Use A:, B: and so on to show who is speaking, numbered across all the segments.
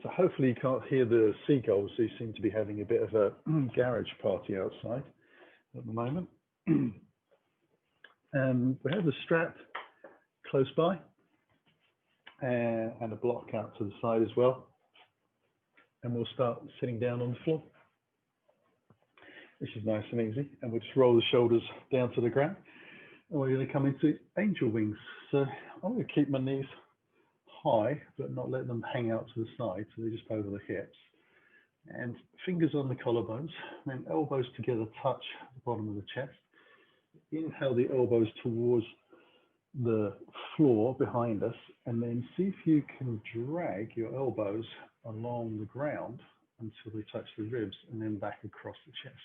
A: So hopefully you can't hear the seagulls, who seem to be having a bit of a garage party outside at the moment. And we have the strap close by and a block out to the side as well. And we'll start sitting down on the floor, which is nice and easy. And we'll just roll the shoulders down to the ground. And we're going to come into angel wings. So I'm going to keep my knees high, but not let them hang out to the side, so they're just over the hips. And fingers on the collarbones, then elbows together touch the bottom of the chest. Inhale the elbows towards the floor behind us, and then see if you can drag your elbows along the ground until they touch the ribs, and then back across the chest.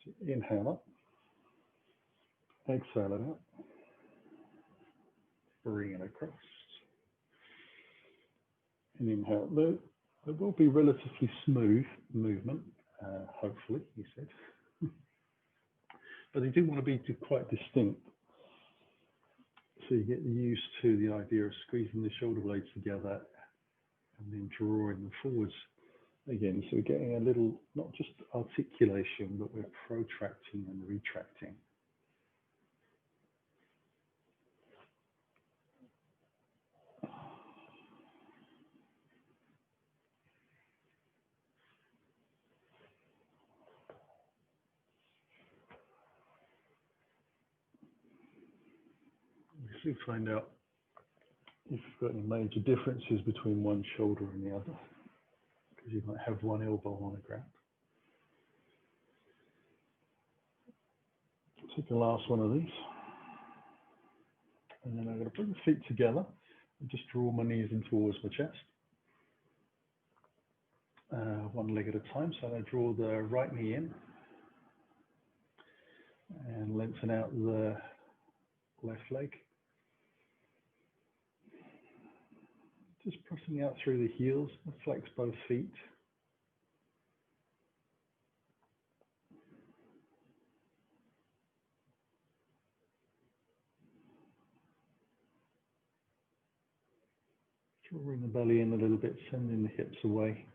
A: So inhale up, exhale it out, bring it across. And inhale. There will be relatively smooth movement, hopefully, he said. But they do want to be quite distinct. So you get used to the idea of squeezing the shoulder blades together and then drawing them forwards again. So we're getting a little, not just articulation, but we're protracting and retracting. To find out if you've got any major differences between one shoulder and the other, because you might have one elbow on the ground. Take the last one of these, and then I'm going to bring the feet together and just draw my knees in towards my chest, one leg at a time. So I draw the right knee in and lengthen out the left leg. Just pressing out through the heels, flex both feet. Drawing the belly in a little bit, sending the hips away.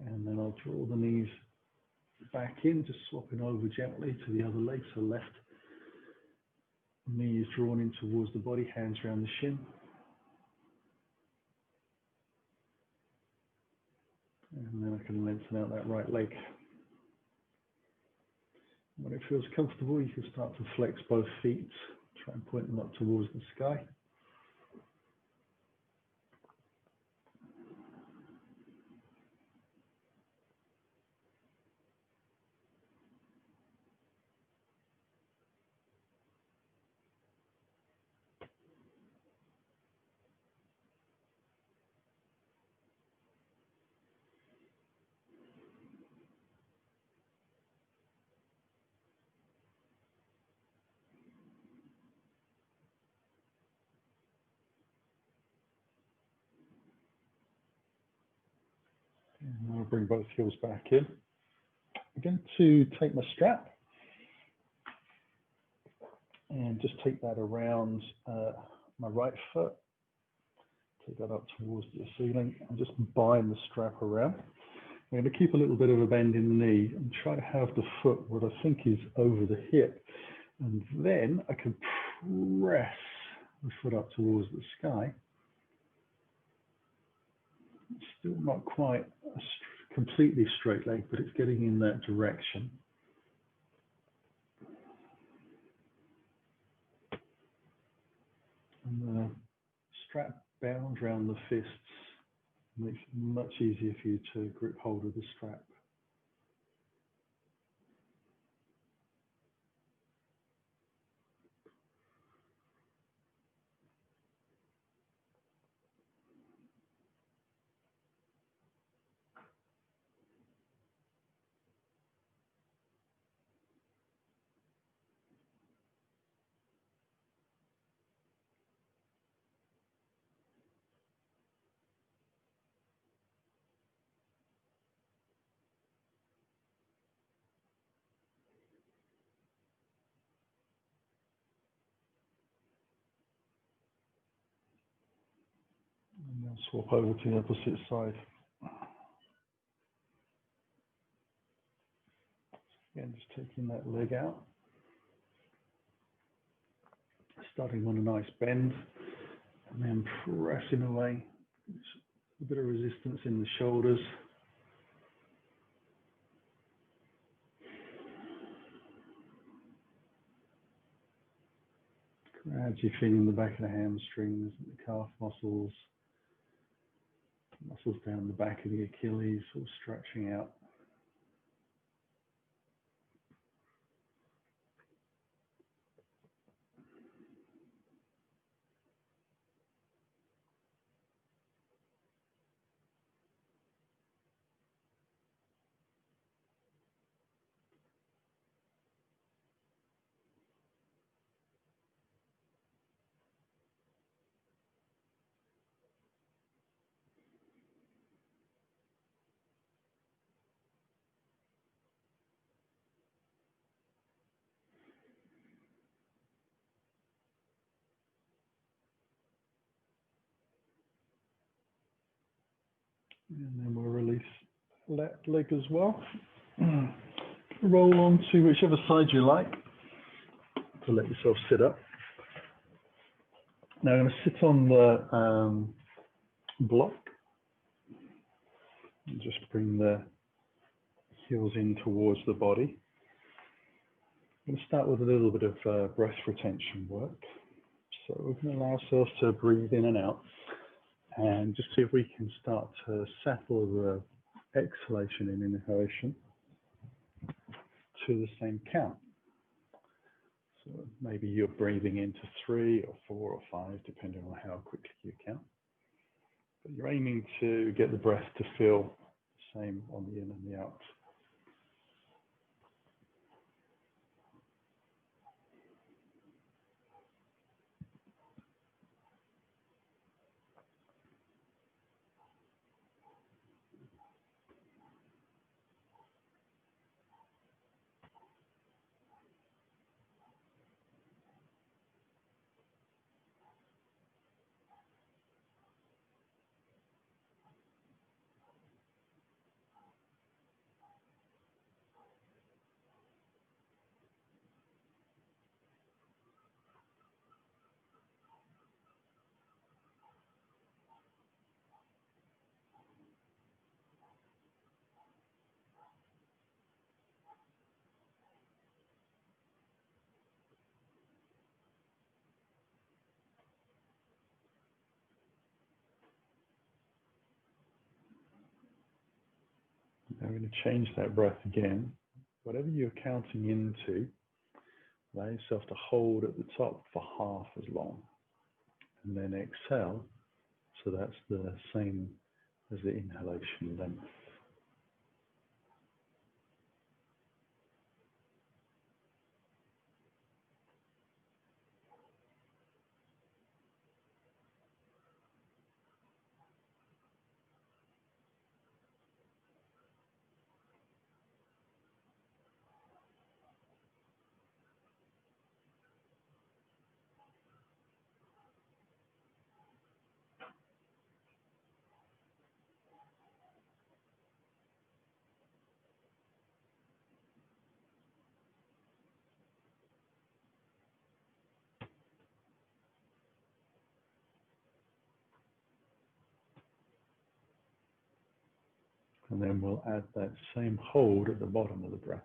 A: And then I'll draw the knees back in, just swapping over gently to the other leg, so left knee is drawn in towards the body, hands around the shin. And then I can lengthen out that right leg. When it feels comfortable, you can start to flex both feet, try and point them up towards the sky. And I'll bring both heels back in. I'm going to take my strap and just take that around my right foot. Take that up towards the ceiling and just bind the strap around. I'm going to keep a little bit of a bend in the knee and try to have the foot what I think is over the hip. And then I can press the foot up towards the sky. It's still not quite a completely straight leg, but it's getting in that direction. And the strap bound around the fists makes it much easier for you to grip hold of the strap. I'll swap over to the opposite side. Again, just taking that leg out. Starting on a nice bend and then pressing away. A bit of resistance in the shoulders. Gradually feeling the back of the hamstrings, the calf muscles down the back of the Achilles, all stretching out. And then we'll release that leg as well. Roll on to whichever side you like to let yourself sit up. Now I'm going to sit on the block and just bring the heels in towards the body. I'm going to start with a little bit of breath retention work. So we're going to allow ourselves to breathe in and out and just see if we can start to settle the exhalation and inhalation to the same count. So maybe you're breathing into 3 or 4 or 5, depending on how quickly you count. But you're aiming to get the breath to feel the same on the in and the out. Now we're going to change that breath again. Whatever you're counting into, allow yourself to hold at the top for half as long. And then exhale, so that's the same as the inhalation length. And then we'll add that same hold at the bottom of the breath.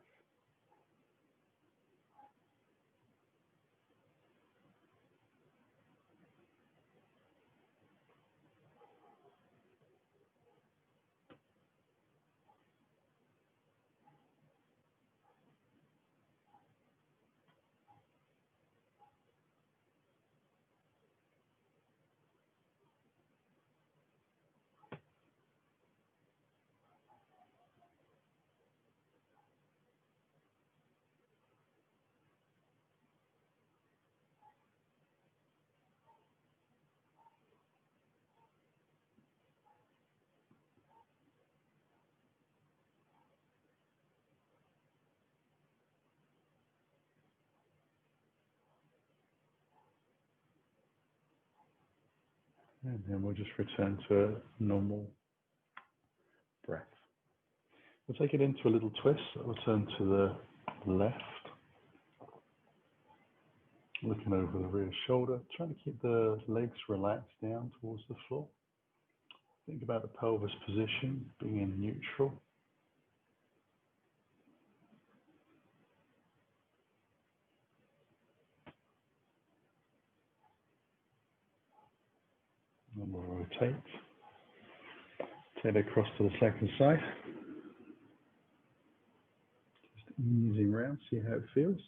A: And then we'll just return to a normal breath. We'll take it into a little twist. We'll turn to the left, looking over the rear shoulder, trying to keep the legs relaxed down towards the floor. Think about the pelvis position being in neutral. And we'll rotate. Take it across to the second side. Just easing around, see how it feels.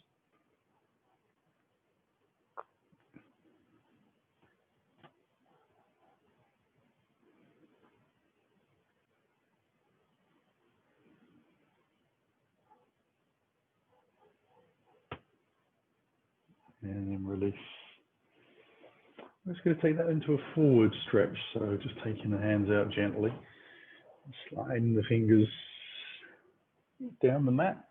A: And then release. I'm just going to take that into a forward stretch, so just taking the hands out gently, sliding the fingers down the mat.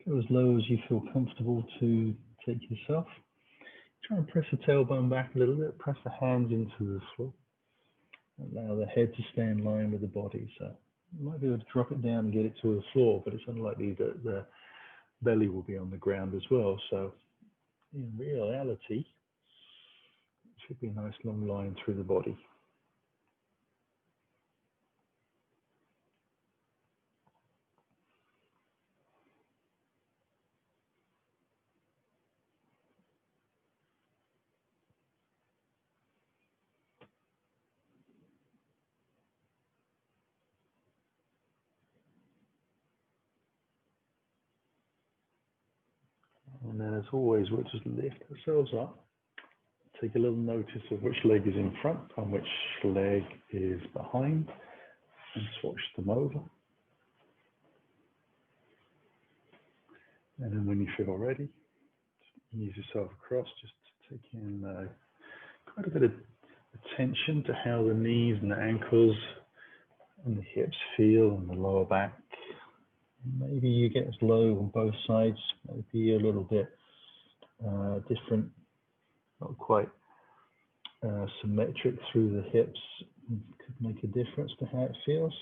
A: Go as low as you feel comfortable to take yourself. Try and press the tailbone back a little bit, press the hands into the floor. Allow the head to stay in line with the body. So you might be able to drop it down and get it to the floor, but it's unlikely that the belly will be on the ground as well. So in reality, it should be a nice long line through the body. And then as always, we'll just lift ourselves up. Take a little notice of which leg is in front and which leg is behind, and swatch them over. And then when you feel ready, ease yourself across, just take in quite a bit of attention to how the knees and the ankles and the hips feel and the lower back. Maybe you get as low on both sides, maybe a little bit different, not quite symmetric through the hips. It could make a difference to how it feels.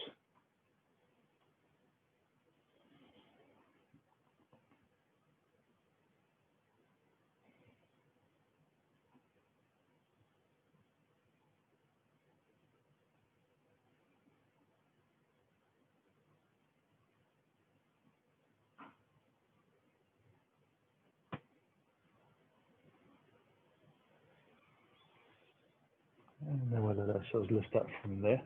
A: And then we'll let ourselves lift up from there.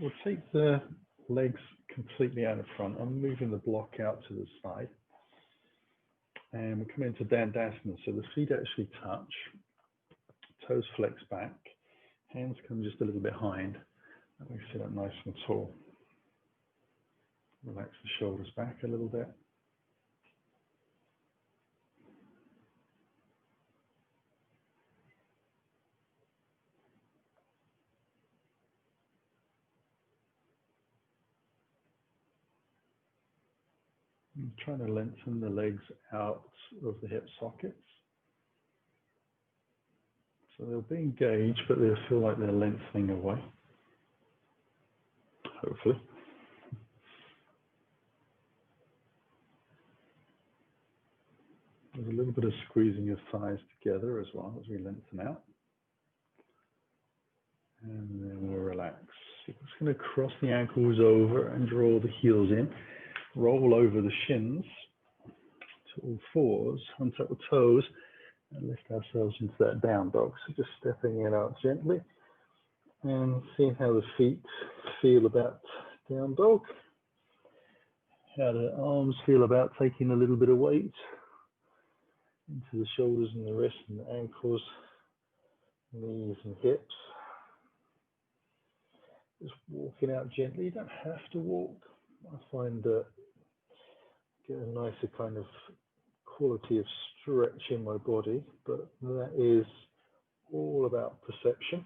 A: We'll take the legs completely out in front. I'm moving the block out to the side. And we'll come into Dandasana. So the feet actually touch, toes flex back, hands come just a little bit behind. And we sit up nice and tall. Relax the shoulders back a little bit. I'm trying to lengthen the legs out of the hip sockets. So they'll be engaged, but they'll feel like they're lengthening away, hopefully. There's a little bit of squeezing of thighs together as well as we lengthen out. And then we'll relax. You're just going to cross the ankles over and draw the heels in. Roll over the shins to all fours, untuck the toes, and lift ourselves into that down dog. So just stepping it out gently and seeing how the feet feel about down dog. How the arms feel about taking a little bit of weight into the shoulders and the wrists and the ankles, knees and hips. Just walking out gently. You don't have to walk. I find that get a nicer kind of quality of stretch in my body, but that is all about perception.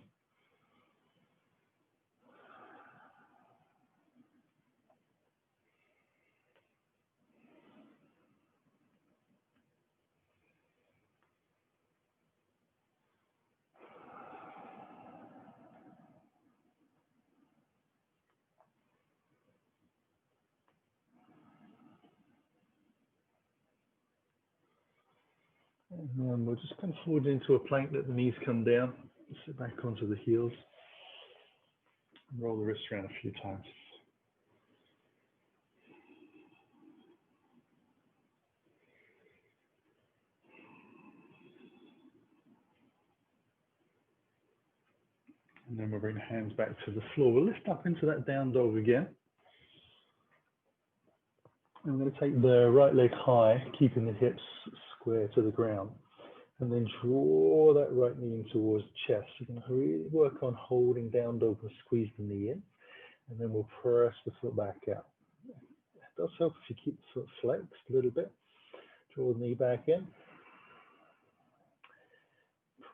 A: And then we'll just come forward into a plank, let the knees come down, sit back onto the heels, and roll the wrists around a few times. And then we'll bring the hands back to the floor. We'll lift up into that down dog again. I'm going to take the right leg high, keeping the hips square to the ground. And then draw that right knee in towards the chest. You're going to really work on holding down dog and squeeze the knee in. And then we'll press the foot back out. It does help if you keep the foot flexed a little bit. Draw the knee back in.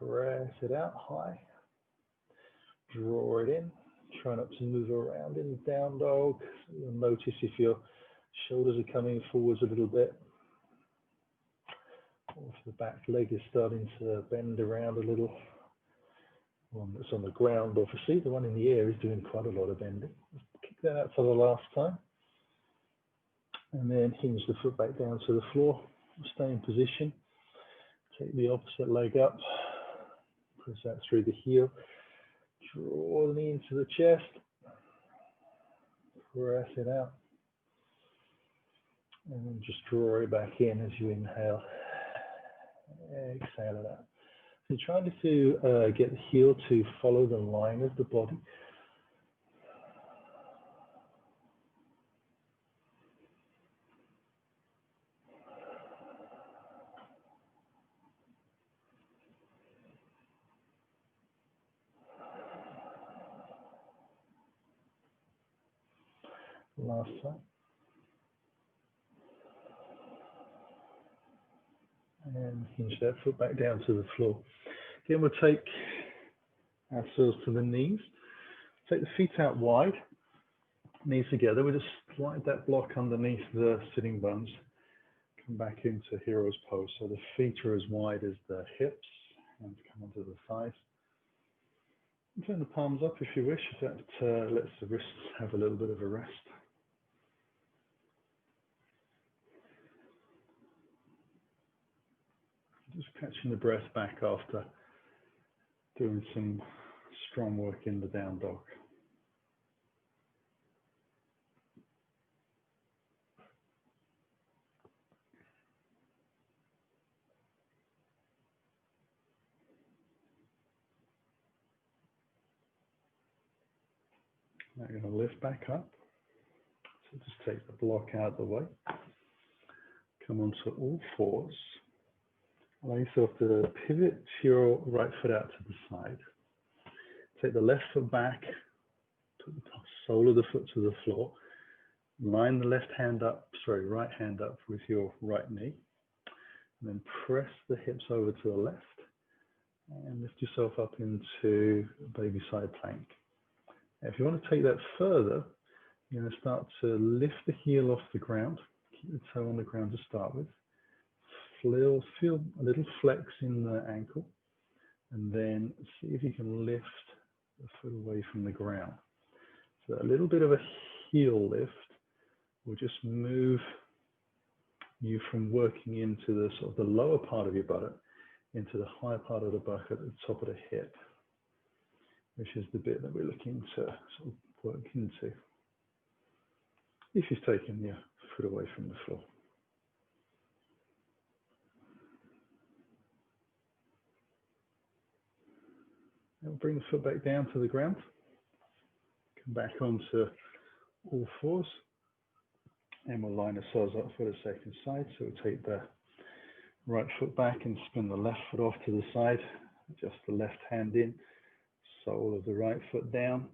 A: Press it out high. Draw it in. Try not to move around in the down dog. So you'll notice if your shoulders are coming forwards a little bit, or if the back leg is starting to bend around a little. One that's on the ground, obviously. The one in the air is doing quite a lot of bending. Kick that out for the last time. And then hinge the foot back down to the floor. Stay in position. Take the opposite leg up. Press that through the heel. Draw the knee into the chest. Press it out. And then just draw it back in as you inhale. Exhale it out. So you're trying to get the heel to follow the line of the body. Last time. And hinge that foot back down to the floor. Again, we'll take ourselves to the knees. Take the feet out wide, knees together. We'll just slide that block underneath the sitting bones. Come back into hero's pose. So the feet are as wide as the hips. Hands come onto the thighs. Turn the palms up if you wish. That lets the wrists have a little bit of a rest. Just catching the breath back after doing some strong work in the down dog. Now you're going to lift back up. So just take the block out of the way. Come onto all fours. Allow yourself to pivot your right foot out to the side. Take the left foot back, put the sole of the foot to the floor. Line the right hand up with your right knee. And then press the hips over to the left. And lift yourself up into baby side plank. If you want to take that further, you're going to start to lift the heel off the ground. Keep the toe on the ground to start with. Feel a little flex in the ankle, and then see if you can lift the foot away from the ground. So a little bit of a heel lift will just move you from working into the sort of the lower part of your buttock into the higher part of the buttock at the top of the hip, which is the bit that we're looking to sort of work into. If you've taken your foot away from the floor. And bring the foot back down to the ground. Come back onto all fours. And we'll line ourselves up for the second side. So we'll take the right foot back and spin the left foot off to the side. Adjust the left hand in. Sole of the right foot down.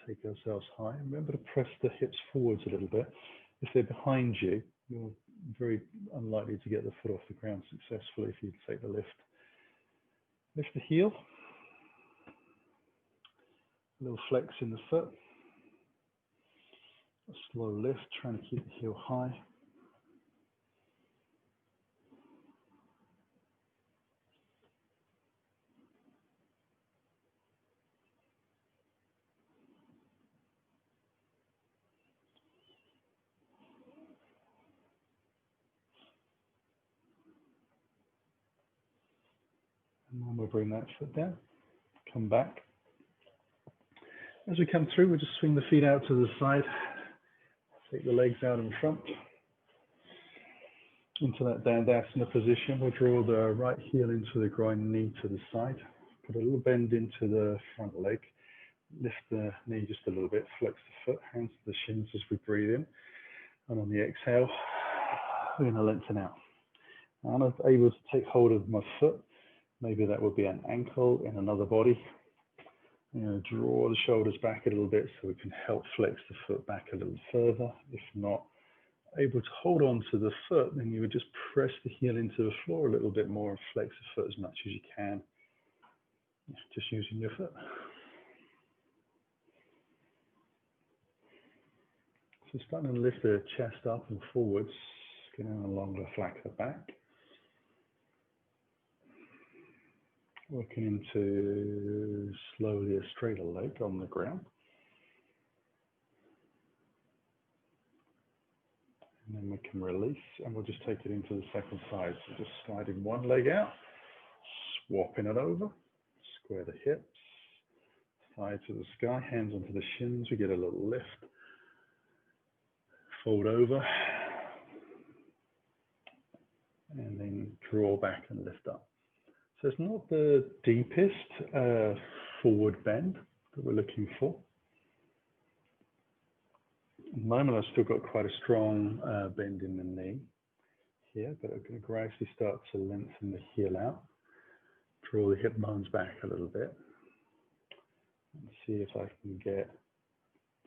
A: Take ourselves high. Remember to press the hips forwards a little bit. If they're behind you, you're very unlikely to get the foot off the ground successfully if you take the lift. Lift the heel. A little flex in the foot. A slow lift, trying to keep the heel high. And then we'll bring that foot down, come back. As we come through, we'll just swing the feet out to the side, take the legs out in front. Into that Dandasana position, we'll draw the right heel into the groin, knee to the side. Put a little bend into the front leg. Lift the knee just a little bit, flex the foot, hands to the shins as we breathe in. And on the exhale, we're going to lengthen out. I'm not able to take hold of my foot. Maybe that would be an ankle in another body. Draw the shoulders back a little bit so we can help flex the foot back a little further. If not able to hold on to the foot, then you would just press the heel into the floor a little bit more and flex the foot as much as you can, just using your foot. So starting to lift the chest up and forwards, getting along the flank of the back. Working into slowly a straighter leg on the ground. And then we can release and we'll just take it into the second side. So just sliding one leg out, swapping it over, square the hips, thigh to the sky, hands onto the shins, we get a little lift. Fold over, and then draw back and lift up. So it's not the deepest forward bend that we're looking for. At the moment, I've still got quite a strong bend in the knee here, but I'm going to gradually start to lengthen the heel out, draw the hip bones back a little bit, and see if I can get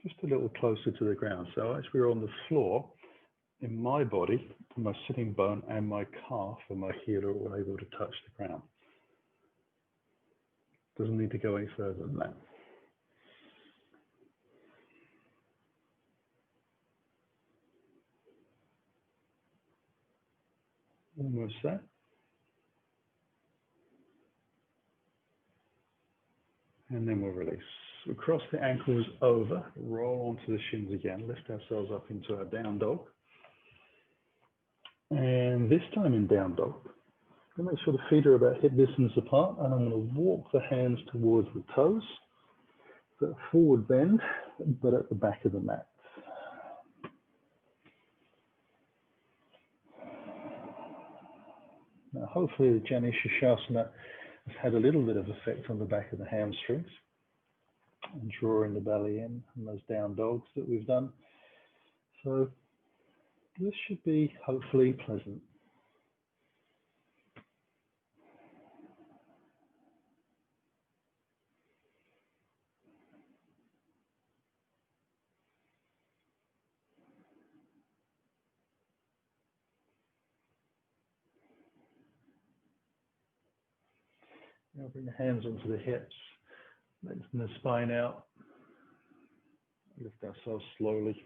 A: just a little closer to the ground. So as we're on the floor, in my body, my sitting bone and my calf and my heel are all able to touch the ground. Doesn't need to go any further than that. Almost there. And then we'll release. We'll cross the ankles over, roll onto the shins again, lift ourselves up into our down dog. And this time in down dog, I'm going to make sure the feet are about hip distance apart, and I'm going to walk the hands towards the toes. So forward bend, but at the back of the mat. Now, hopefully the Jani Shasana has had a little bit of effect on the back of the hamstrings and drawing the belly in and those down dogs that we've done. So this should be hopefully pleasant. Now bring the hands onto the hips, lengthen the spine out, lift ourselves slowly.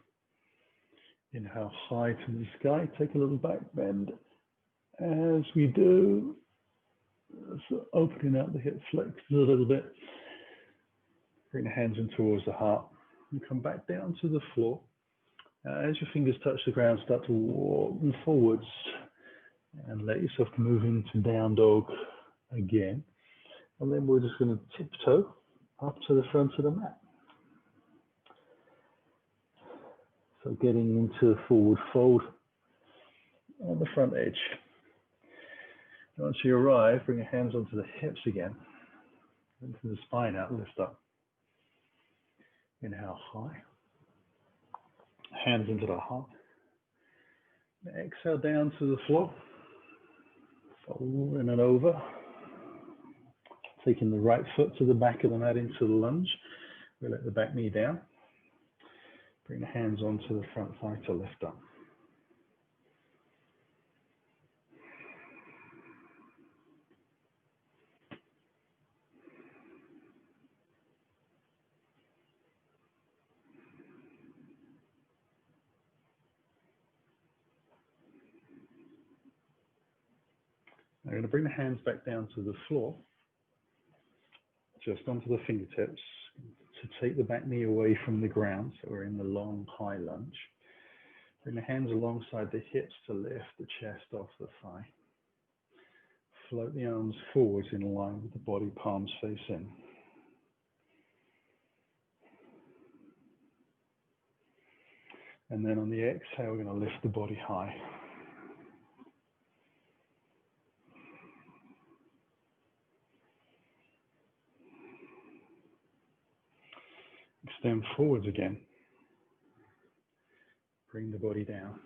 A: Inhale high to the sky, take a little back bend. As we do, so opening out the hip flexors a little bit. Bring the hands in towards the heart and come back down to the floor. As your fingers touch the ground, start to walk them forwards and let yourself move into down dog again. And then we're just going to tiptoe up to the front of the mat. So getting into forward fold on the front edge. Once you arrive, bring your hands onto the hips again. Lengthen the spine out, lift up. Inhale high. Hands into the heart. Exhale down to the floor. Fold in and over. Taking the right foot to the back of the mat into the lunge. We let the back knee down. Bring the hands onto the front thigh to lift up. I'm going to bring the hands back down to the floor, just onto the fingertips, to take the back knee away from the ground, so we're in the long high lunge. Bring the hands alongside the hips to lift the chest off the thigh. Float the arms forwards in line with the body, palms face in. And then on the exhale, we're going to lift the body high. Extend forwards again. Bring the body down.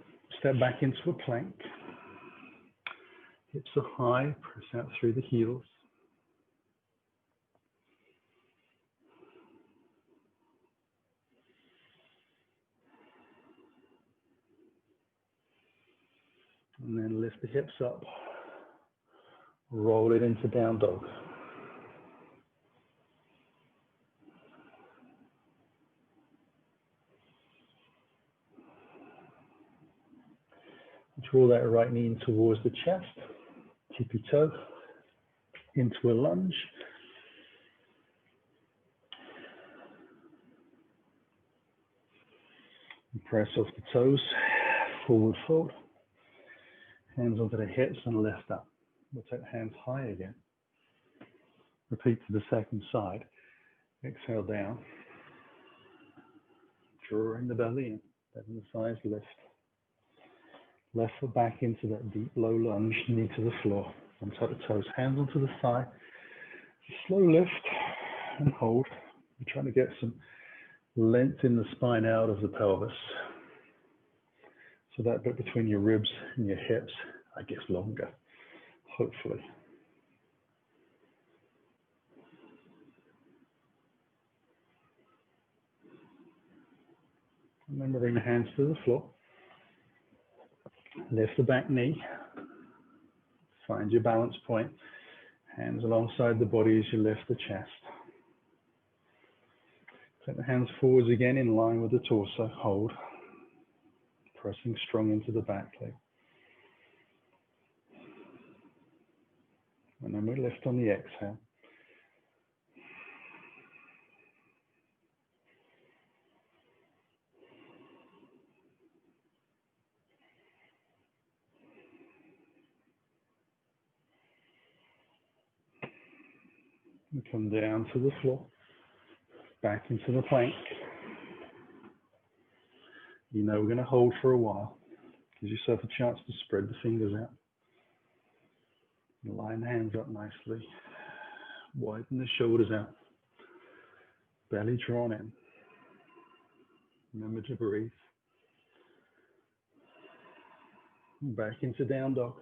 A: Step back into a plank. Hips are high, press out through the heels. And then lift the hips up. Roll it into down dog. Draw that right knee in towards the chest. Tippy toe into a lunge. And press off the toes. Forward fold. Hands onto the hips and lift up. We'll take the hands high again. Repeat to the second side. Exhale down. Drawing the belly in. Letting the thighs lift. Left foot back into that deep low lunge, knee to the floor. Untap the toes, hands onto the thigh. Slow lift and hold. We're trying to get some length in the spine out of the pelvis. So that bit between your ribs and your hips, gets longer, hopefully. And then bring the hands to the floor. Lift the back knee. Find your balance point. Hands alongside the body as you lift the chest. Take the hands forwards again in line with the torso. Hold. Pressing strong into the back leg. And then we lift on the exhale. And come down to the floor. Back into the plank. You know we're going to hold for a while. Gives yourself a chance to spread the fingers out. Line the hands up nicely. Widen the shoulders out. Belly drawn in. Remember to breathe. Back into down dog.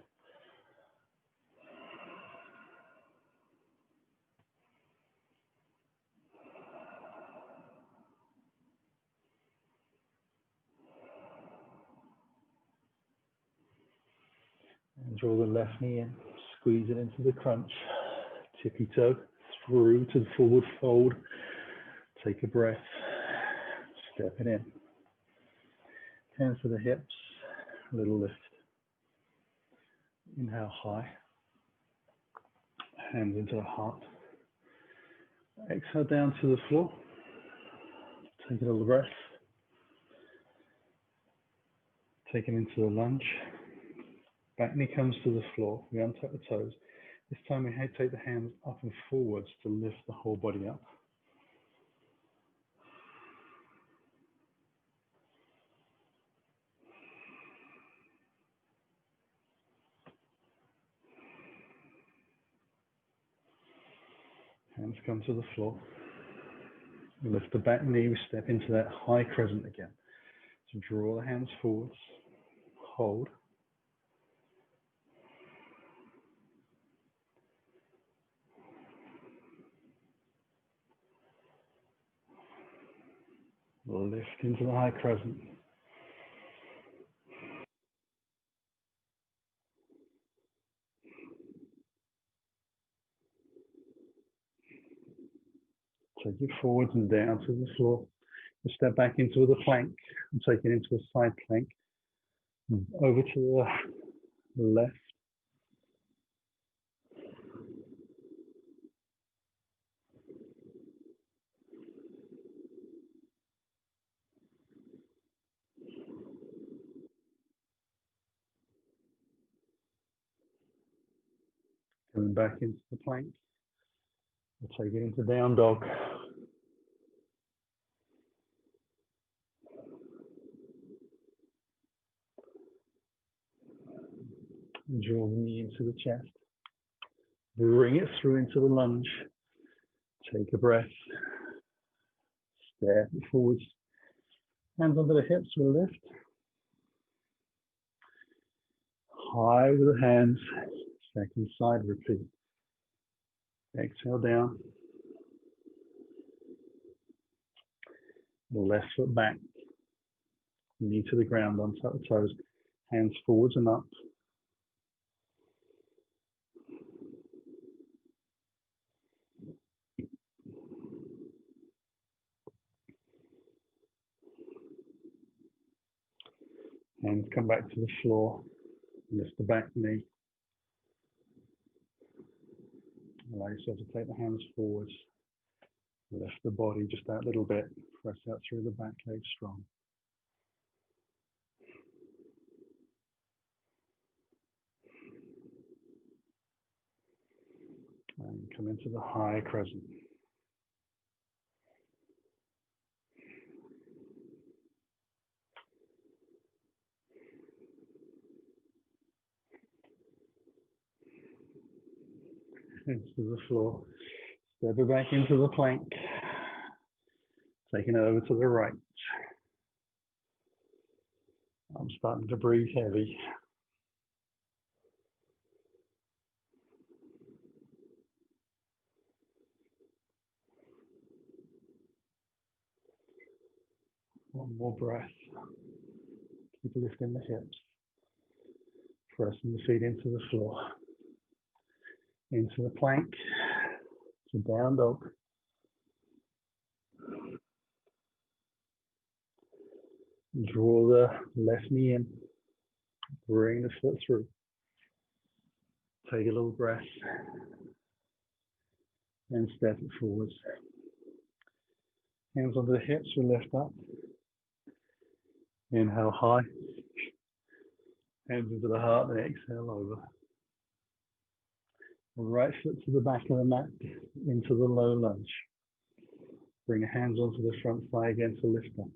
A: And draw the left knee in. Squeeze it into the crunch. Tippy toe through to the forward fold. Take a breath. Step it in. Hands to the hips. A little lift. Inhale high. Hands into the heart. Exhale down to the floor. Take a little breath. Take it into the lunge. Back knee comes to the floor. We untap the toes. This time we take the hands up and forwards to lift the whole body up. Hands come to the floor. We lift the back knee. We step into that high crescent again. So draw the hands forwards. Hold. Lift into the high crescent. Take it forwards and down to the floor. You step back into the plank and take it into a side plank. Over to the left. Coming back into the plank. We'll take it into down dog. And draw the knee into the chest. Bring it through into the lunge. Take a breath. Step it forwards. Hands under the hips, we'll lift. High with the hands. Second side, repeat. Exhale down. Left foot back. Knee to the ground, untuck the toes. Hands forwards and up. Hands come back to the floor. Lift the back knee. Allow yourself to take the hands forwards. Lift the body just that little bit. Press out through the back leg strong. And come into the high crescent. Into the floor. Step it back into the plank. Taking it over to the right. I'm starting to breathe heavy. One more breath. Keep lifting the hips. Pressing the feet into the floor. Into the plank. To down dog. Draw the left knee in. Bring the foot through. Take a little breath. And step it forwards. Hands under the hips, we lift up. Inhale high. Hands into the heart and exhale over. Right foot to the back of the mat, into the low lunge. Bring your hands onto the front thigh again to lift up.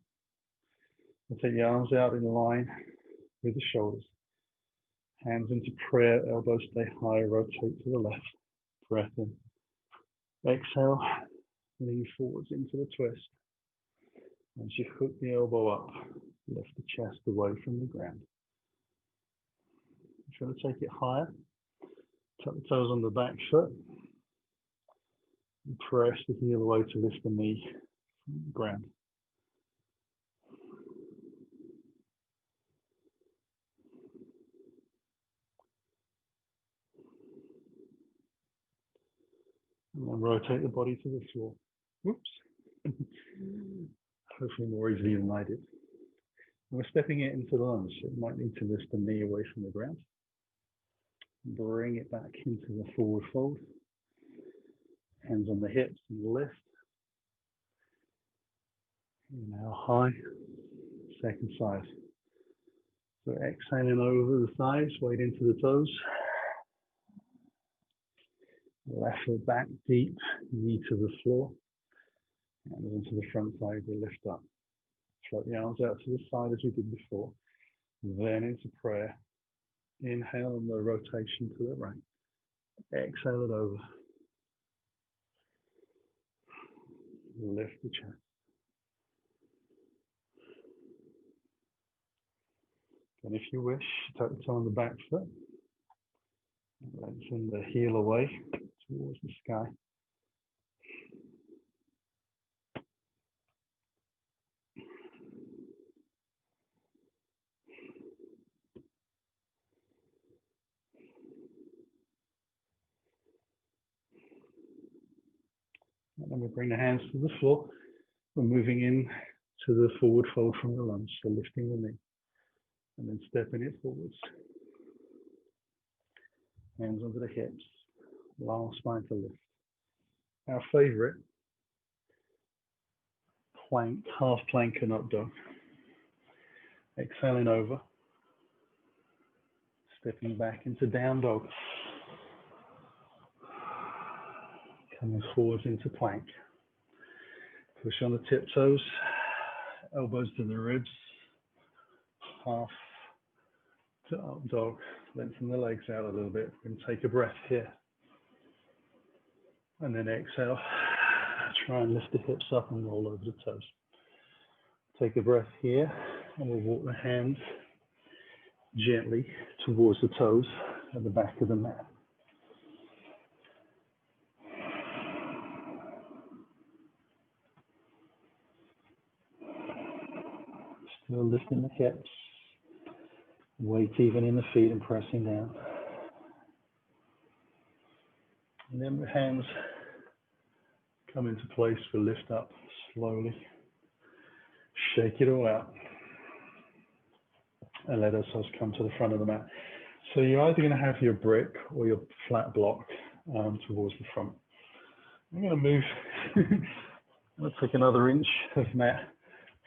A: And take the arms out in line with the shoulders. Hands into prayer, elbows stay high, rotate to the left. Breath in. Exhale, lean forwards into the twist. As you hook the elbow up, lift the chest away from the ground. If you want to take it higher, tuck the toes on the back foot. And press the heel away to lift the knee from the ground. And then rotate the body to the floor. Whoops. Hopefully more easily than I did. And we're stepping it into the lunge. So you might need to lift the knee away from the ground. Bring it back into the forward fold. Hands on the hips and lift. Inhale high. Second side. So exhaling over the thighs, weight into the toes. Left foot back deep, knee to the floor. And into the front side, we lift up. Float the arms out to the side as we did before. Then into prayer. Inhale on the rotation to the right. Exhale it over. Lift the chest. And if you wish, tuck the toe on the back foot. Send the heel away towards the sky. And then we bring the hands to the floor. We're moving in to the forward fold from the lunge, so lifting the knee. And then stepping it forwards. Hands under the hips. Long spine to lift. Our favorite, plank, half plank and up dog. Exhaling over. Stepping back into down dog. Coming forwards into plank. Push on the tiptoes, elbows to the ribs, half to up dog. Lengthen the legs out a little bit and take a breath here. And then exhale, try and lift the hips up and roll over the toes. Take a breath here and we'll walk the hands gently towards the toes at the back of the mat. Still lifting the hips, weight even in the feet and pressing down. And then the hands come into place for lift up slowly. Shake it all out. And let ourselves come to the front of the mat. So you're either going to have your brick or your flat block towards the front. I'm going to move, I'm going to take another inch of mat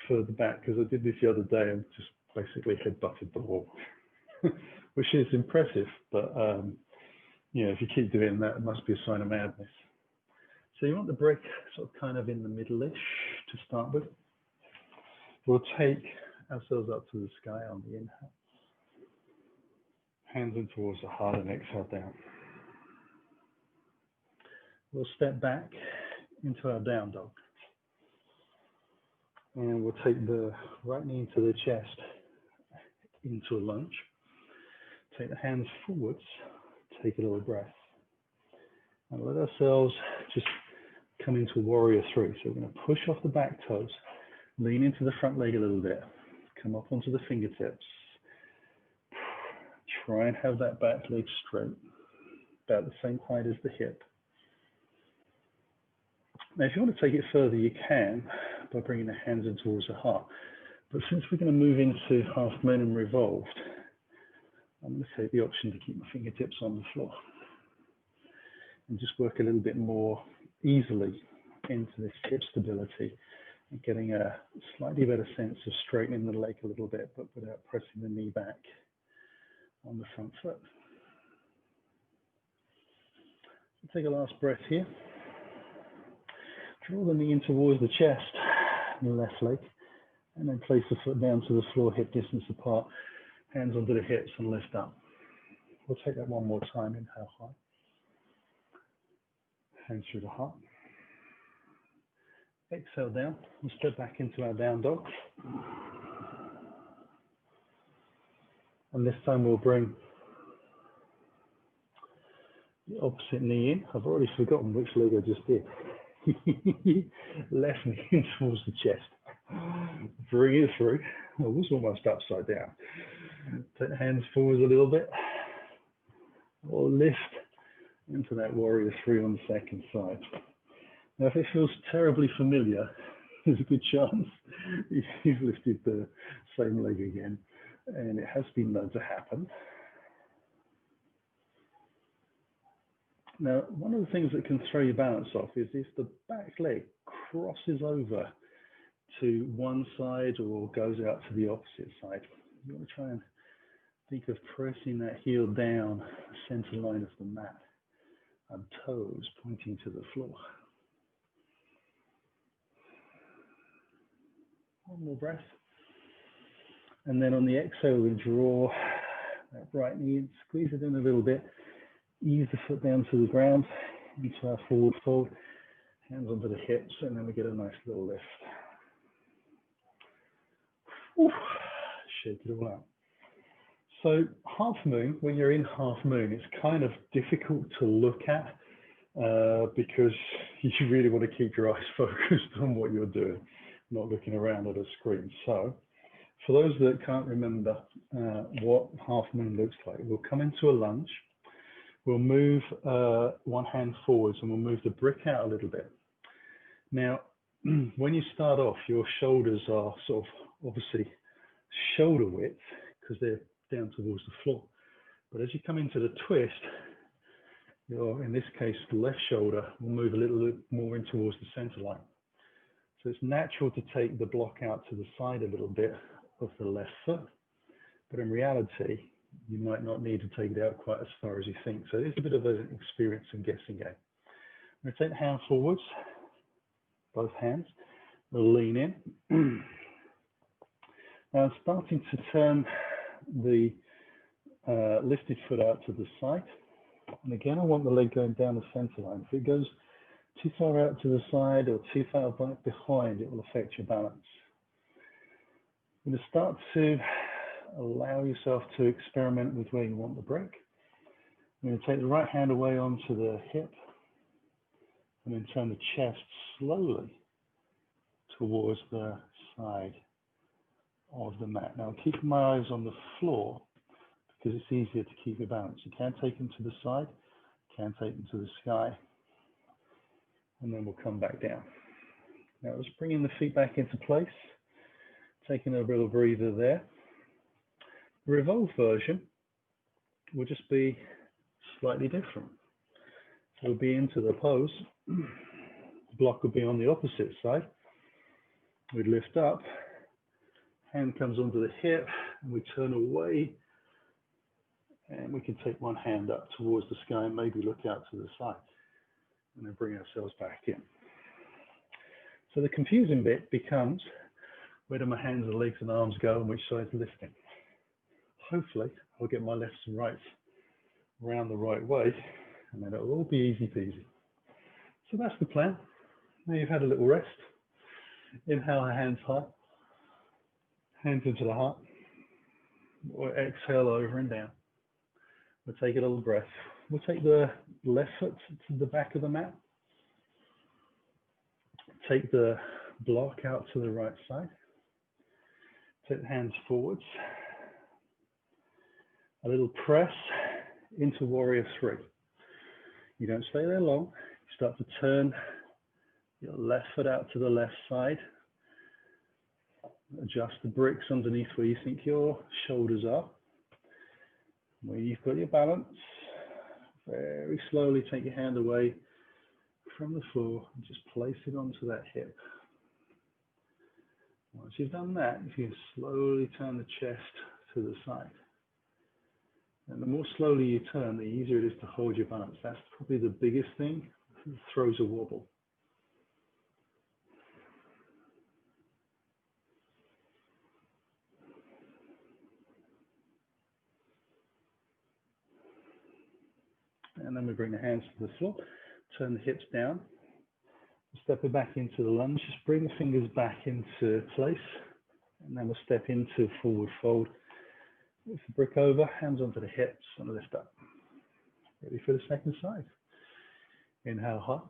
A: further back because I did this the other day and just basically head-butted the wall, which is impressive, but you know, if you keep doing that, it must be a sign of madness. So you want the brick sort of kind of in the middle-ish to start with. We'll take ourselves up to the sky on the inhale. Hands in towards the heart and exhale down. We'll step back into our down dog. And we'll take the right knee into the chest, into a lunge. Take the hands forwards, take a little breath. And let ourselves just come into warrior three. So we're going to push off the back toes, lean into the front leg a little bit, come up onto the fingertips. Try and have that back leg straight, about the same height as the hip. Now, if you want to take it further, you can by bringing the hands in towards the heart. But since we're going to move into half moon and revolved, I'm going to take the option to keep my fingertips on the floor and just work a little bit more easily into this hip stability and getting a slightly better sense of straightening the leg a little bit, but without pressing the knee back on the front foot. Take a last breath here. Draw the knee in towards the chest, the left leg, and then place the foot down to the floor, hip distance apart, hands onto the hips and lift up. We'll take that one more time. Inhale high. Hands through the heart. Exhale down and step back into our down dog. And this time we'll bring the opposite knee in. I've already forgotten which leg I just did. Left knee in towards the chest. Bring it through. I was almost upside down. Take the hands forward a little bit. Or lift into that warrior three on the second side. Now, if it feels terribly familiar, there's a good chance you've lifted the same leg again. And it has been known to happen. Now, one of the things that can throw your balance off is if the back leg crosses over to one side or goes out to the opposite side. You want to try and think of pressing that heel down the center line of the mat and toes pointing to the floor. One more breath. And then on the exhale, we draw that right knee in, squeeze it in a little bit, ease the foot down to the ground, into our forward fold, hands onto the hips, and then we get a nice little lift. Oof, shake it all out. So half moon, when you're in half moon, it's kind of difficult to look at because you really want to keep your eyes focused on what you're doing, not looking around at a screen. So for those that can't remember what half moon looks like, we'll come into a lunge. We'll move one hand forwards and we'll move the brick out a little bit. Now, when you start off, your shoulders are sort of obviously shoulder width because they're down towards the floor. But as you come into the twist, your, in this case, the left shoulder will move a little bit more in towards the center line. So it's natural to take the block out to the side a little bit of the left foot. But in reality, you might not need to take it out quite as far as you think. So it's a bit of an experience and guessing game. I'm going to take the hand forwards, both hands. We'll lean in. Now I'm starting to turn the lifted foot out to the side. And again, I want the leg going down the center line. If it goes too far out to the side or too far back behind, it will affect your balance. You're going to start to allow yourself to experiment with where you want the break. I'm going to take the right hand away onto the hip and then turn the chest slowly towards the side of the mat. Now, I'm keeping my eyes on the floor because it's easier to keep your balance. You can take them to the side, you can take them to the sky, and then we'll come back down. Now, just bringing the feet back into place, taking a little breather there. The revolved version will just be slightly different. So we'll be into the pose. The block will be on the opposite side. We'd lift up, hand comes onto the hip, and we turn away, and we can take one hand up towards the sky and maybe look out to the side, and then bring ourselves back in. So the confusing bit becomes, where do my hands and legs and arms go and which side's lifting? Hopefully, I'll get my lefts and rights around the right way, and then it'll all be easy peasy. So that's the plan. Now you've had a little rest. Inhale, hands high, hands into the heart, or exhale over and down. We'll take a little breath. We'll take the left foot to the back of the mat. Take the block out to the right side. Take the hands forwards. A little press into warrior three. You don't stay there long. You start to turn your left foot out to the left side. Adjust the bricks underneath where you think your shoulders are. Where you've got your balance, very slowly take your hand away from the floor and just place it onto that hip. Once you've done that, you can slowly turn the chest to the side. And the more slowly you turn, the easier it is to hold your balance. That's probably the biggest thing. It throws a wobble. And then we bring the hands to the floor, turn the hips down, step it back into the lunge, just bring the fingers back into place, and then we'll step into forward fold. Lift the brick over, hands onto the hips, and lift up. Ready for the second side. Inhale high,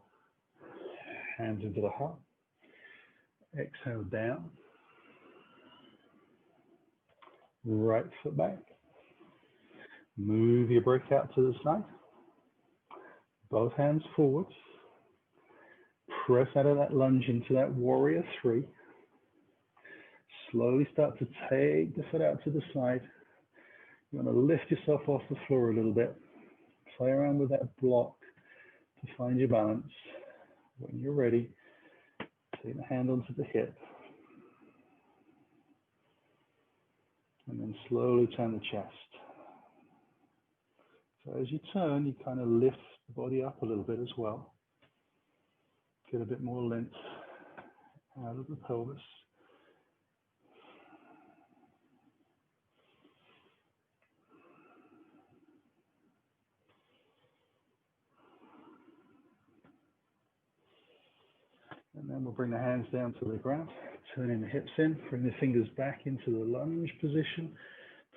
A: hands into the heart. Exhale down. Right foot back. Move your brick out to the side. Both hands forwards. Press out of that lunge into that warrior three. Slowly start to take the foot out to the side. You want to lift yourself off the floor a little bit. Play around with that block to find your balance. When you're ready, take the hand onto the hip. And then slowly turn the chest. So as you turn, you kind of lift the body up a little bit as well. Get a bit more length out of the pelvis. And then we'll bring the hands down to the ground, turning the hips in, bring the fingers back into the lunge position.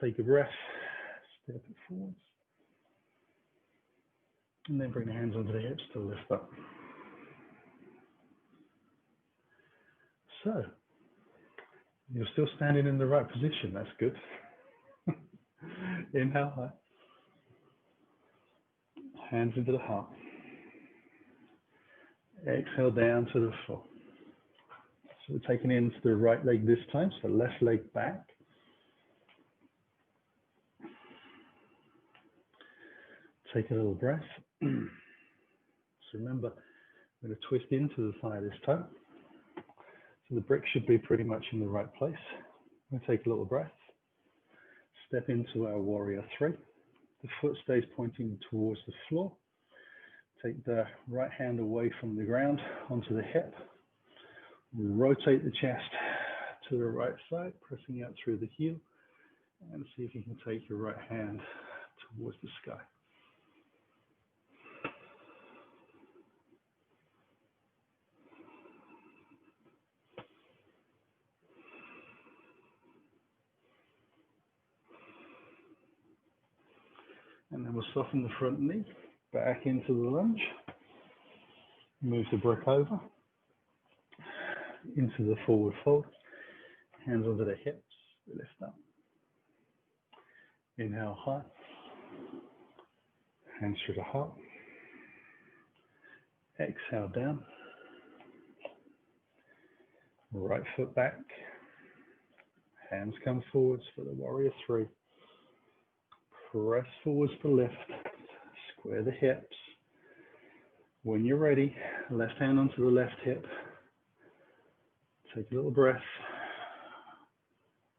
A: Take a breath, step it forwards. And then bring the hands onto the hips to lift up. So, you're still standing in the right position, that's good. Inhale high. Hands into the heart. Exhale down to the floor. So we're taking into the right leg this time, so left leg back. Take a little breath. So remember, I'm going to twist into the thigh this time. So the brick should be pretty much in the right place. I'm going to take a little breath. Step into our warrior three. The foot stays pointing towards the floor. Take the right hand away from the ground onto the hip. Rotate the chest to the right side, pressing out through the heel. And see if you can take your right hand towards the sky. And then we'll soften the front knee, back into the lunge. Move the brick over, into the forward fold. Hands onto the hips, lift up. Inhale high, hands through the heart. Exhale down. Right foot back. Hands come forwards for the warrior three. Press forwards for lift. Square the hips. When you're ready, left hand onto the left hip. Take a little breath.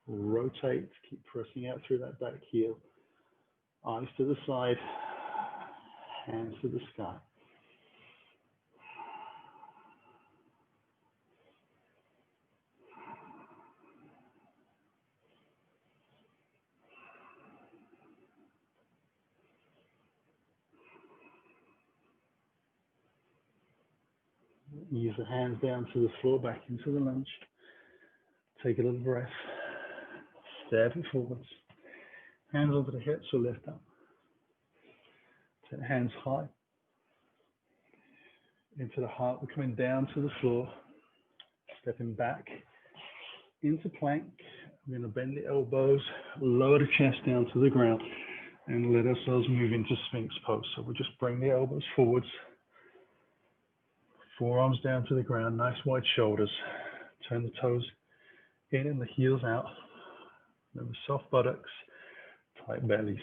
A: Rotate, keep pressing out through that back heel. Eyes to the side, hands to the sky. Use the hands down to the floor, back into the lunge. Take a little breath. Step it forwards. Hands onto the hips or lift up. Take the hands high. Into the heart. We're coming down to the floor. Stepping back into plank. We're going to bend the elbows, lower the chest down to the ground, and let ourselves move into Sphinx pose. So we'll just bring the elbows forwards. Forearms down to the ground, nice wide shoulders. Turn the toes in and the heels out. Remember, soft buttocks, tight bellies.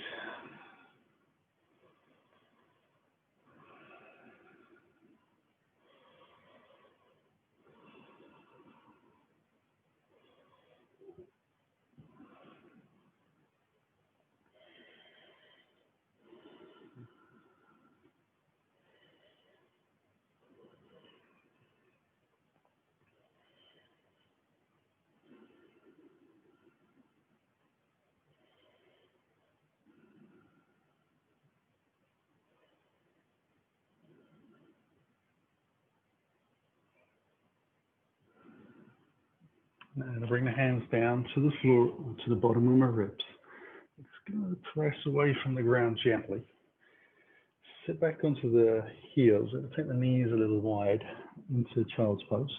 A: Now bring the hands down to the floor, to the bottom of my ribs. It's going to press away from the ground gently. Sit back onto the heels and take the knees a little wide into child's pose.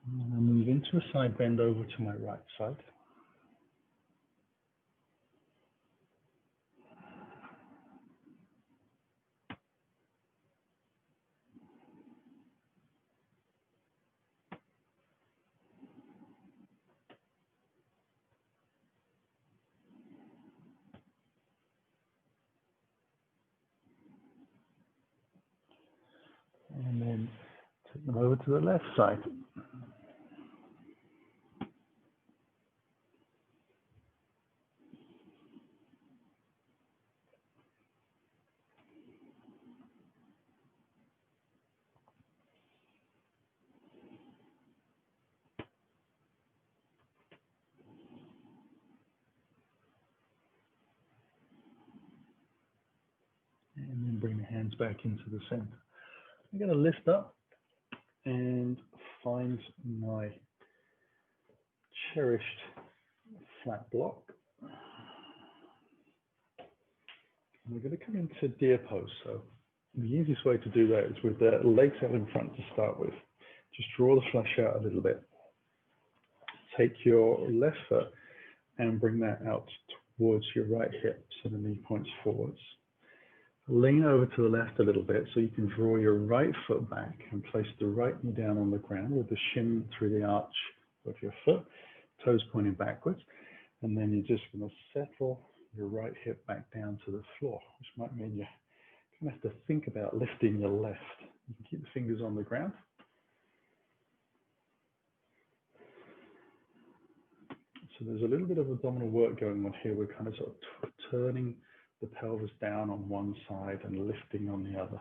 A: And I'll move into a side bend over to my right side. And then take them over to the left side. And then bring the hands back into the center. I'm going to lift up and find my cherished flat block. And we're going to come into deer pose. So the easiest way to do that is with the legs out in front to start with. Just draw the flesh out a little bit. Take your left foot and bring that out towards your right hip so the knee points forwards. Lean over to the left a little bit so you can draw your right foot back and place the right knee down on the ground with the shin through the arch of your foot, toes pointing backwards. And then you're just going to settle your right hip back down to the floor, which might mean you're You have to think about lifting your left. You can keep the fingers on the ground. So there's a little bit of abdominal work going on here. We're kind of sort of turning the pelvis down on one side and lifting on the other.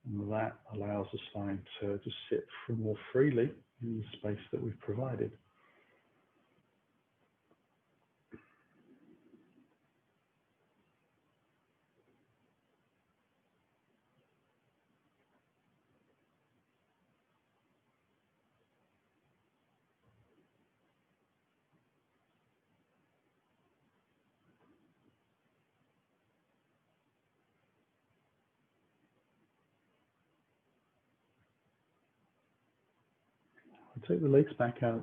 A: And that allows the spine to just sit more freely in the space that we've provided. Take the legs back out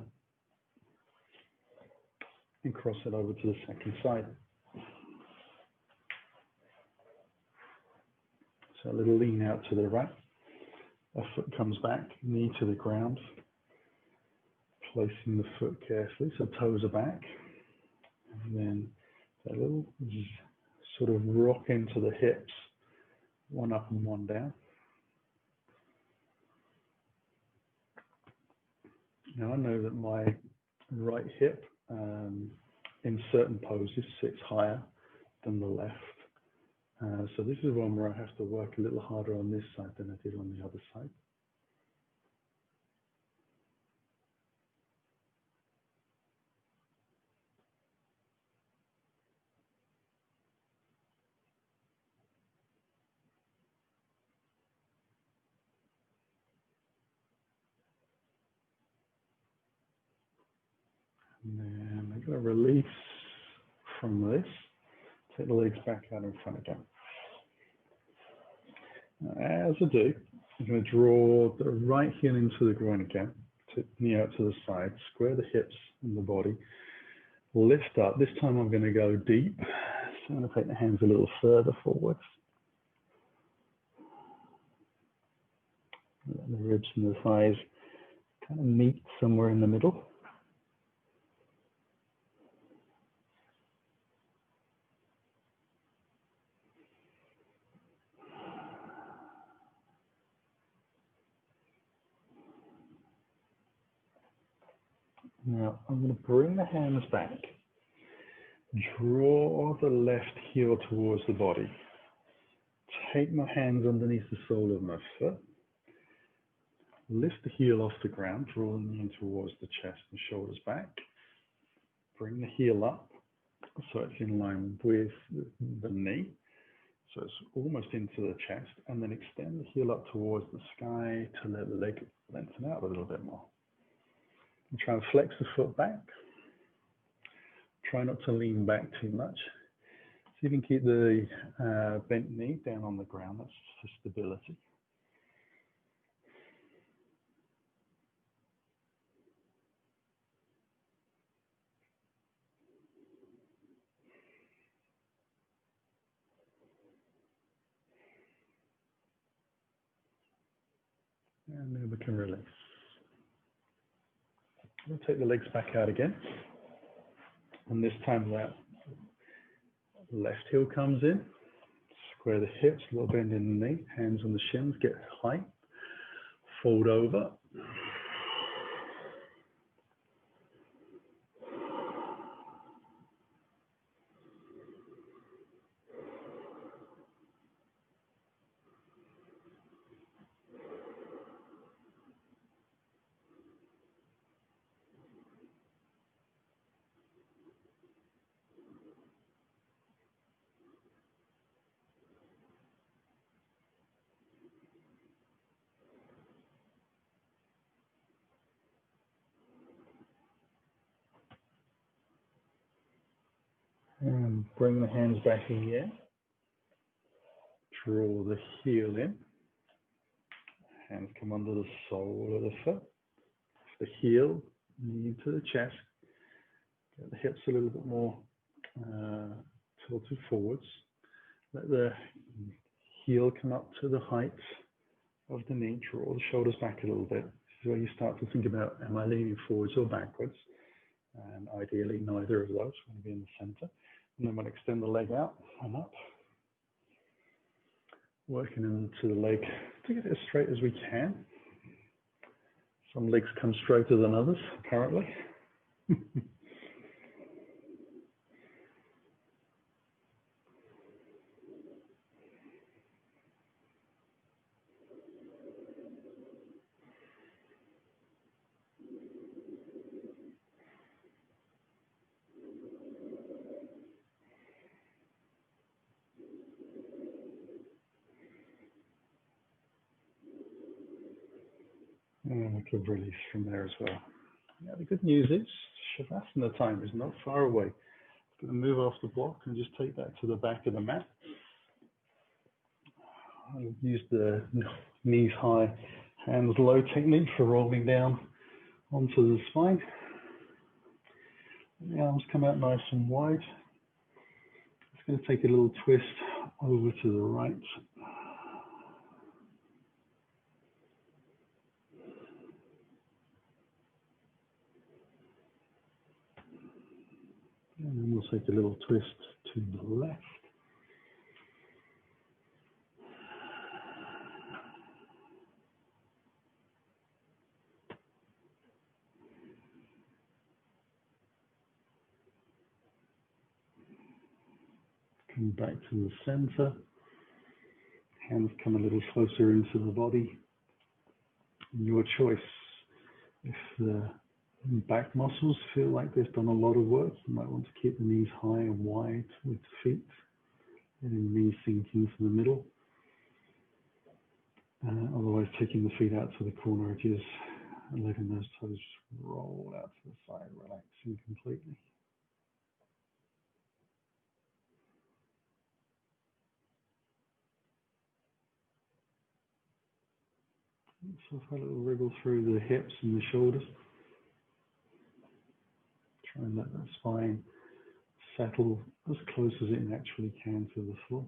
A: and cross it over to the second side. So a little lean out to the right. A foot comes back, knee to the ground. Placing the foot carefully, so toes are back. And then a little sort of rock into the hips, one up and one down. Now I know that my right hip in certain poses sits higher than the left. So this is one where I have to work a little harder on this side than I did on the other side. And then I'm going to release from this. Take the legs back out in front again. Now, as I do, I'm going to draw the right heel into the groin again, knee out to the side, square the hips and the body, lift up. This time I'm going to go deep. So I'm going to take the hands a little further forwards. Let the ribs and the thighs kind of meet somewhere in the middle. Now I'm going to bring the hands back, draw the left heel towards the body, take my hands underneath the sole of my foot, lift the heel off the ground, draw the knee in towards the chest and shoulders back, bring the heel up so it's in line with the knee, so it's almost into the chest, and then extend the heel up towards the sky to let the leg lengthen out a little bit more. And try and flex the foot back. Try not to lean back too much. So you can keep the bent knee down on the ground. That's for stability. And then we can release. We'll take the legs back out again. And this time that left heel comes in. Square the hips, a little bend in the knee, hands on the shins, get height. Fold over. And bring the hands back in here. Draw the heel in. Hands come under the sole of the foot. The heel, knee into the chest. Get the hips a little bit more tilted forwards. Let the heel come up to the height of the knee. Draw the shoulders back a little bit. This is where you start to think about, am I leaning forwards or backwards? And ideally, neither of those. Want to be in the center. And then we'll extend the leg out and up. working into the leg to get it as straight as we can. Some legs come straighter than others, apparently. And we could release from there as well. Now the good news is Shavasana time is not far away. I'm going to move off the block and just take that to the back of the mat. I'll use the knees high, hands low technique for rolling down onto the spine. The arms come out nice and wide. It's going to take a little twist over to the right. And then we'll take a little twist to the left. Come back to the center. Hands come a little closer into the body. Your choice. If the back muscles feel like they've done a lot of work, you might want to keep the knees high and wide with the feet, letting the knees sink into the middle. Otherwise, taking the feet out to the corner edges and letting those toes roll out to the side, relaxing completely. So a little wriggle through the hips and the shoulders. Try and let that spine settle as close as it naturally can to the floor.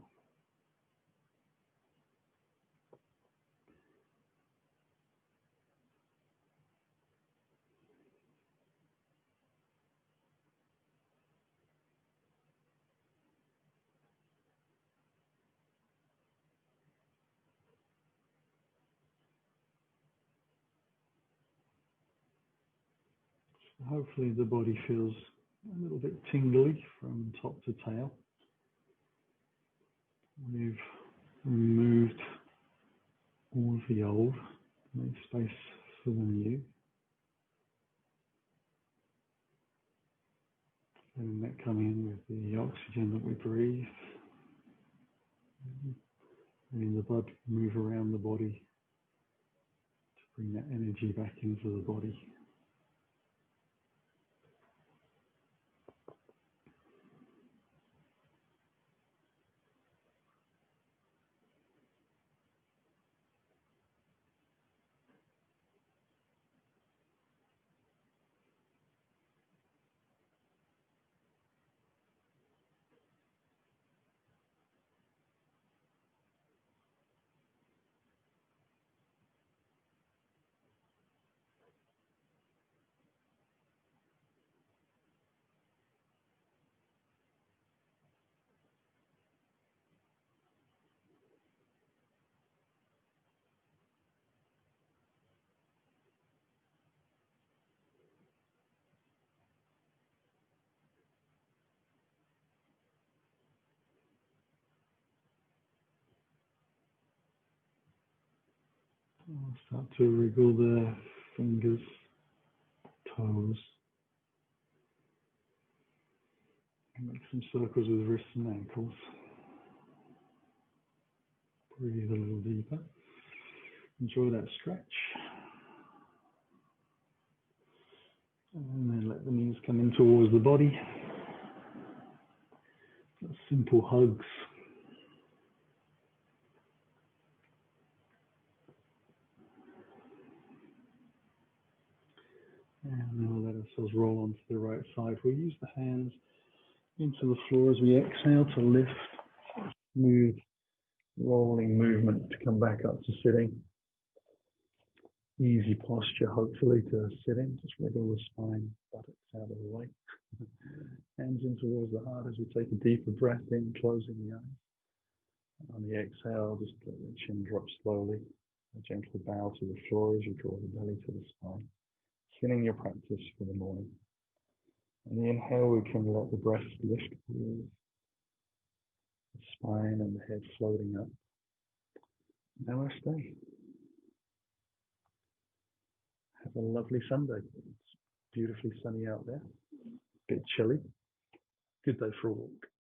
A: Hopefully the body feels a little bit tingly from top to tail. We've removed all of the old, made space for the new. Letting that come in with the oxygen that we breathe. Letting the blood move around the body to bring that energy back into the body. I'll start to wriggle the fingers, toes, and make some circles with wrists and ankles. Breathe a little deeper. Enjoy that stretch. And then let the knees come in towards the body. Simple hugs. And then we'll let ourselves roll onto the right side. We'll use the hands into the floor as we exhale to lift. Smooth, rolling movement to come back up to sitting. Easy posture, hopefully, to sit in. Just wiggle the spine, buttocks out of the way. Hands in towards the heart as we take a deeper breath in, closing the eyes. On the exhale, just let the chin drop slowly. A gentle bow to the floor as you draw the belly to the spine. Beginning your practice for the morning. On the inhale, we can let the breath lift the spine and the head floating up. Namaste. Have a lovely Sunday. It's beautifully sunny out there. A bit chilly. Good day for a walk.